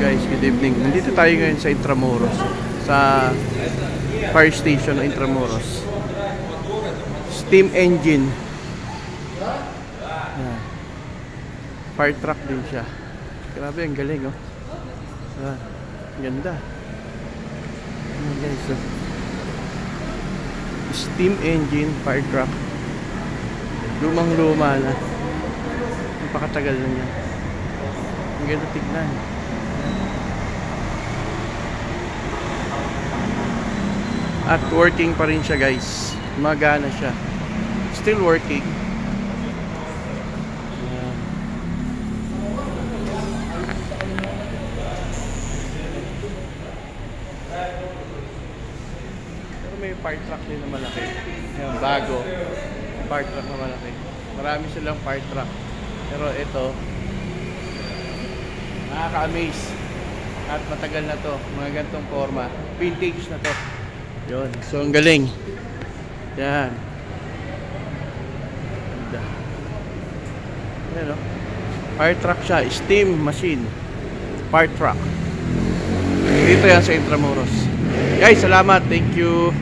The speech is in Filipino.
guys, good evening. Nandito tayo ngayon sa Intramuros, sa fire station ng Intramuros. Steam engine. Yan. Fire truck din siya. Grabe, ang galing, oh. Yan. Ganda. Yan guys, oh. Steam engine fire truck. Lumang-luma na. Napakatagal na niya. Ang ganda tignan. At working pa rin siya guys. Magana siya. Still working. Pero may fire truck din na malaki. Ayan, bago. Fire truck na malaki. Marami silang fire truck. Pero ito, nakaka-amaze. At matagal na to. Mga gantong forma. Vintage na to. Yun. So, ang galing. Yan. Ganda. Yan, oh. Fire truck siya. Steam machine. Fire truck. Dito yan sa Intramuros. Guys, salamat. Thank you.